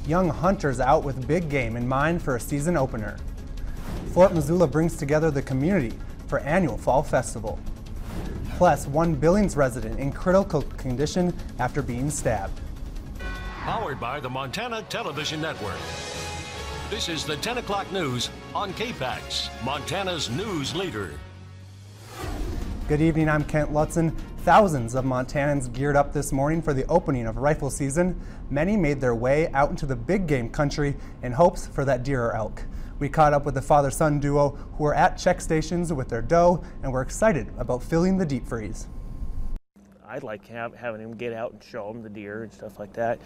Young hunters out with big game in mind for a season opener. Fort Missoula brings together the community for annual fall festival. Plus, one Billings resident in critical condition after being stabbed. Powered by the Montana Television Network. This is the 10 o'clock news on KPAX, Montana's news leader. Good evening, I'm Kent Lutzen. Thousands of Montanans geared up this morning for the opening of rifle season. Many made their way out into the big game country in hopes for that deer or elk. We caught up with the father-son duo who were at check stations with their doe and were excited about filling the deep freeze. I'd like having him get out and show them the deer and stuff like that.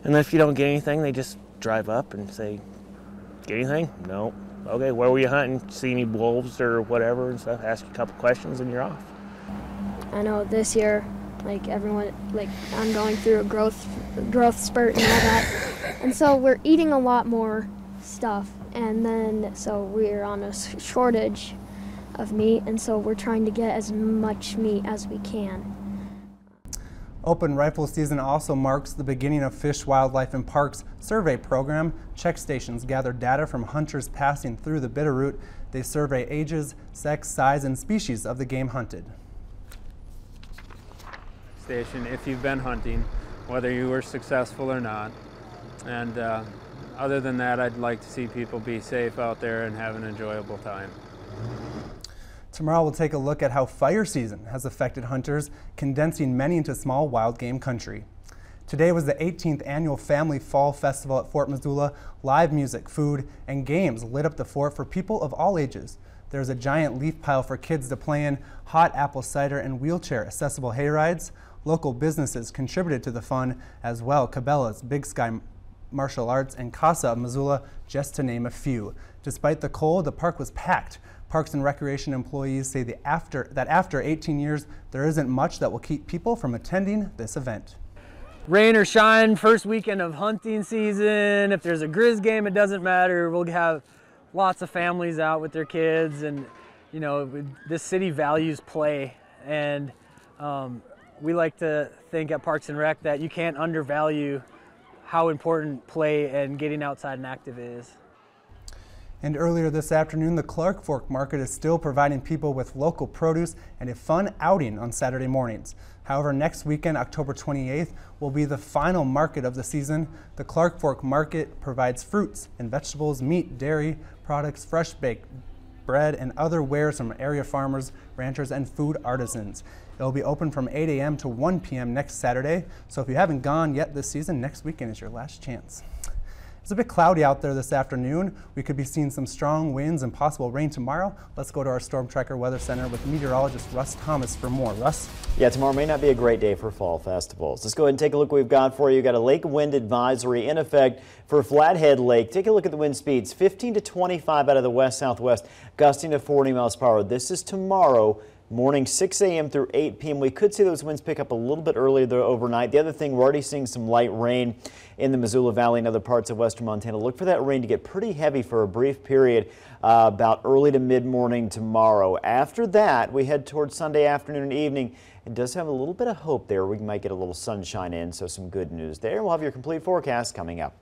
And then if you don't get anything, they just drive up and say, "Get anything?" "No." "Okay, where were you hunting? See any wolves or whatever?" and stuff. Ask you a couple questions and you're off. I know this year, everyone, I'm going through a growth spurt and all that. And so we're eating a lot more stuff. And then, so we're on a shortage of meat. And so we're trying to get as much meat as we can. Open rifle season also marks the beginning of Fish, Wildlife, and Parks survey program. Check stations gather data from hunters passing through the Bitterroot. They survey ages, sex, size, and species of the game hunted. Station if you've been hunting, whether you were successful or not. And other than that, I'd like to see people be safe out there and have an enjoyable time. Tomorrow we'll take a look at how fire season has affected hunters, condensing many into small wild game country. Today was the 18th annual Family Fall Festival at Fort Missoula. Live music, food, and games lit up the fort for people of all ages. There's a giant leaf pile for kids to play in, hot apple cider and wheelchair accessible hay rides. Local businesses contributed to the fun as well. Cabela's, Big Sky Martial Arts, and Casa of Missoula, just to name a few. Despite the cold, the park was packed. Parks and Recreation employees say that after 18 years, there isn't much that will keep people from attending this event. Rain or shine, first weekend of hunting season. If there's a Grizz game, it doesn't matter. We'll have lots of families out with their kids, and this city values play, and we like to think at Parks and Rec that you can't undervalue how important play and getting outside and active is. And earlier this afternoon, the Clark Fork Market is still providing people with local produce and a fun outing on Saturday mornings. However, next weekend, October 28th, will be the final market of the season. The Clark Fork Market provides fruits and vegetables, meat, dairy products, fresh baked bread, and other wares from area farmers, ranchers, and food artisans. It will be open from 8 a.m. to 1 p.m. next Saturday. So if you haven't gone yet this season, next weekend is your last chance. It's a bit cloudy out there this afternoon. We could be seeing some strong winds and possible rain tomorrow. Let's go to our Storm Tracker Weather Center with meteorologist Russ Thomas for more. Russ? Yeah, tomorrow may not be a great day for fall festivals. Let's go ahead and take a look what we've got for you. You've got a lake wind advisory in effect for Flathead Lake. Take a look at the wind speeds, 15 to 25 out of the west-southwest, gusting to 40 miles per hour. This is tomorrow morning, 6 a.m. through 8 p.m. We could see those winds pick up a little bit earlier overnight. The other thing, we're already seeing some light rain in the Missoula Valley and other parts of western Montana. Look for that rain to get pretty heavy for a brief period about early to mid-morning tomorrow. After that, we head towards Sunday afternoon and evening. It does have a little bit of hope there. We might get a little sunshine in, so some good news there. We'll have your complete forecast coming up.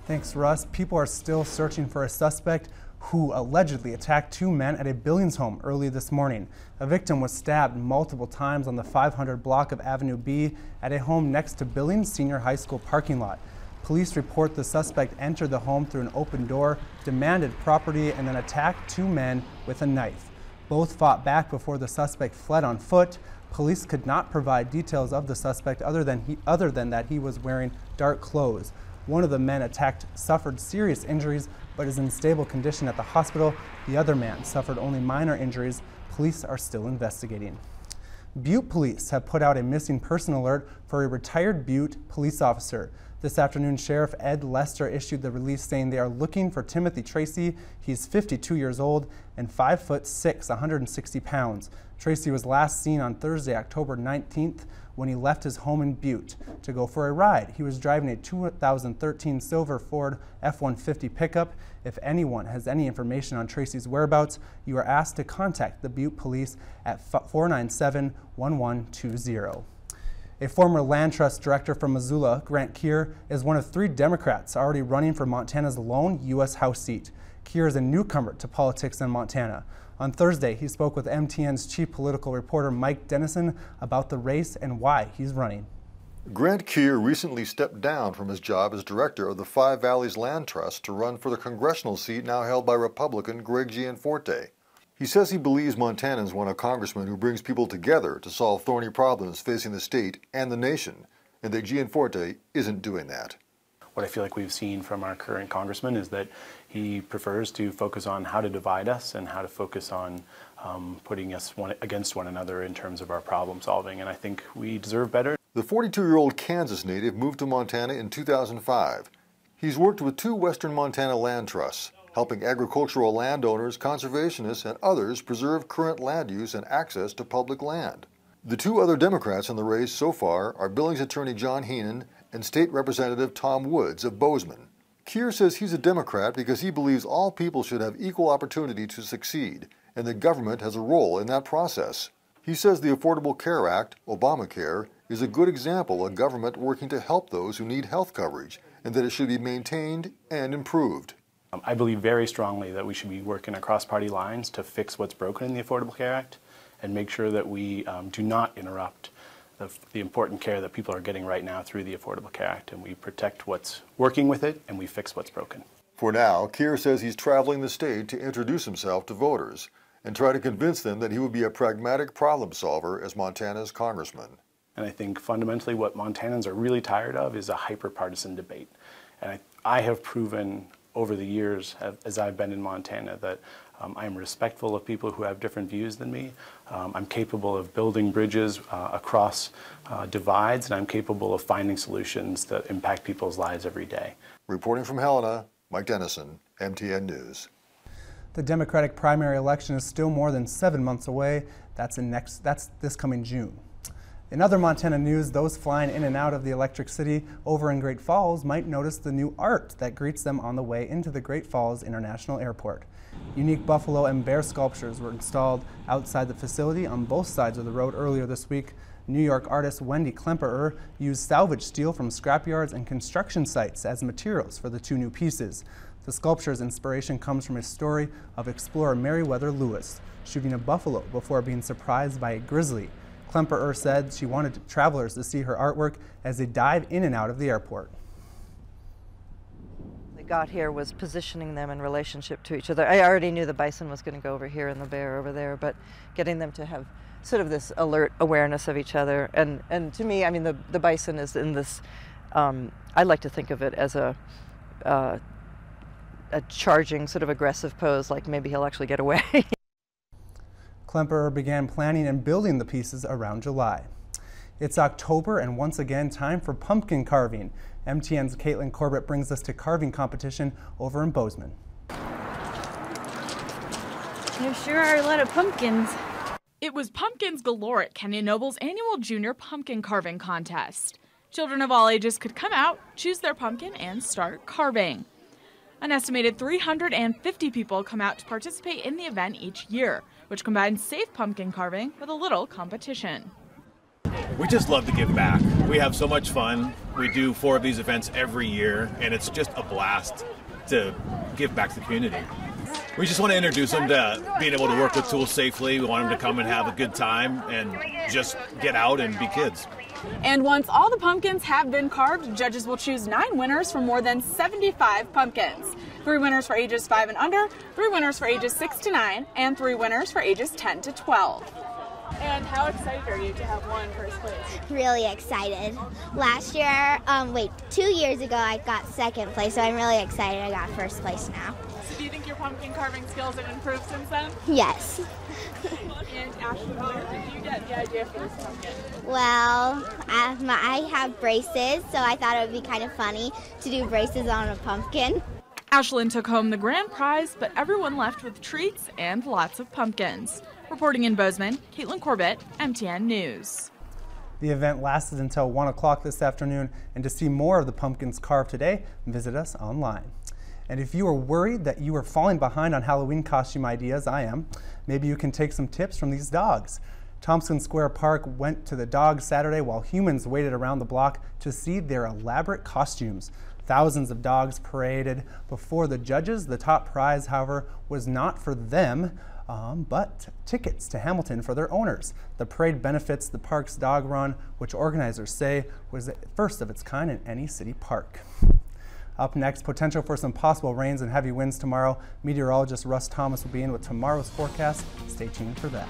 Thanks, Russ. People are still searching for a suspect who allegedly attacked two men at a Billings home early this morning. A victim was stabbed multiple times on the 500 block of Avenue B at a home next to Billings Senior High School parking lot. Police report the suspect entered the home through an open door, demanded property, and then attacked two men with a knife. Both fought back before the suspect fled on foot. Police could not provide details of the suspect other than that he was wearing dark clothes. One of the men attacked suffered serious injuries but is in stable condition at the hospital. The other man suffered only minor injuries. Police are still investigating. Butte police have put out a missing person alert for a retired Butte police officer. This afternoon, Sheriff Ed Lester issued the release saying they are looking for Timothy Tracy. He's 52 years old and 5'6", 160 pounds. Tracy was last seen on Thursday, October 19th, when he left his home in Butte to go for a ride. He was driving a 2013 silver Ford F-150 pickup. If anyone has any information on Tracy's whereabouts, you are asked to contact the Butte Police at 497-1120. A former land trust director from Missoula, Grant Keir, is one of 3 Democrats already running for Montana's lone U.S. House seat. Keir is a newcomer to politics in Montana. On Thursday, he spoke with MTN's chief political reporter Mike Dennison about the race and why he's running. Grant Keir recently stepped down from his job as director of the Five Valleys Land Trust to run for the congressional seat now held by Republican Greg Gianforte. He says he believes Montanans want a congressman who brings people together to solve thorny problems facing the state and the nation, and that Gianforte isn't doing that. What I feel like we've seen from our current congressman is that he prefers to focus on how to divide us and how to focus on putting us against one another in terms of our problem solving, and I think we deserve better. The 42-year-old Kansas native moved to Montana in 2005. He's worked with 2 Western Montana land trusts, helping agricultural landowners, conservationists, and others preserve current land use and access to public land. The 2 other Democrats in the race so far are Billings Attorney John Heenan and State Representative Tom Woods of Bozeman. Keir says he's a Democrat because he believes all people should have equal opportunity to succeed, and that government has a role in that process. He says the Affordable Care Act, Obamacare, is a good example of government working to help those who need health coverage, and that it should be maintained and improved. I believe very strongly that we should be working across party lines to fix what's broken in the Affordable Care Act and make sure that we do not interrupt the important care that people are getting right now through the Affordable Care Act, and we protect what's working with it and we fix what's broken. For now, Keir says he's traveling the state to introduce himself to voters and try to convince them that he would be a pragmatic problem solver as Montana's congressman. And I think fundamentally what Montanans are really tired of is a hyper-partisan debate. And I have proven over the years, as I've been in Montana, that I am respectful of people who have different views than me. I'm capable of building bridges across divides, and I'm capable of finding solutions that impact people's lives every day. Reporting from Helena, Mike Dennison, MTN News. The Democratic primary election is still more than 7 months away. That's this coming June. In other Montana news, those flying in and out of the Electric City over in Great Falls might notice the new art that greets them on the way into the Great Falls International Airport. Unique buffalo and bear sculptures were installed outside the facility on both sides of the road earlier this week. New York artist Wendy Klemperer used salvage steel from scrapyards and construction sites as materials for the 2 new pieces. The sculpture's inspiration comes from a story of explorer Meriwether Lewis shooting a buffalo before being surprised by a grizzly. Klemperer said she wanted travelers to see her artwork as they dive in and out of the airport. They got here was positioning them in relationship to each other. I already knew the bison was going to go over here and the bear over there, but getting them to have sort of this alert awareness of each other. And to me, I mean, the bison is in this, I like to think of it as a charging, sort of aggressive pose, like maybe he'll actually get away. Klemperer began planning and building the pieces around July. It's October and once again time for pumpkin carving. MTN's Caitlin Corbett brings us to carving competition over in Bozeman. There sure are a lot of pumpkins. It was pumpkins galore at Kenyon Noble's annual Junior Pumpkin Carving Contest. Children of all ages could come out, choose their pumpkin, and start carving. An estimated 350 people come out to participate in the event each year, which combines safe pumpkin carving with a little competition. We just love to give back. We have so much fun. We do 4 of these events every year, and it's just a blast to give back to the community. We just want to introduce them to being able to work with tools safely. We want them to come and have a good time and just get out and be kids. And once all the pumpkins have been carved, judges will choose 9 winners from more than 75 pumpkins. 3 winners for ages 5 and under, 3 winners for ages 6 to 9, and 3 winners for ages 10 to 12. And how excited are you to have won first place? Really excited. Last year, 2 years ago, I got 2nd place, so I'm really excited I got 1st place now. So do you think your pumpkin carving skills have improved since then? Yes. And Ashley, where did you get the idea for this pumpkin? Well, I have braces, so I thought it would be kind of funny to do braces on a pumpkin. Ashlyn took home the grand prize, but everyone left with treats and lots of pumpkins. Reporting in Bozeman, Caitlin Corbett, MTN News. The event lasted until 1 o'clock this afternoon, and to see more of the pumpkins carved today, visit us online. And if you are worried that you are falling behind on Halloween costume ideas, I am, maybe you can take some tips from these dogs. Tompkins Square Park went to the dogs Saturday while humans waited around the block to see their elaborate costumes. Thousands of dogs paraded before the judges. The top prize, however, was not for them, but tickets to Hamilton for their owners. The parade benefits the park's dog run, which organizers say was the first of its kind in any city park. Up next, potential for some possible rains and heavy winds tomorrow. Meteorologist Russ Thomas will be in with tomorrow's forecast. Stay tuned for that.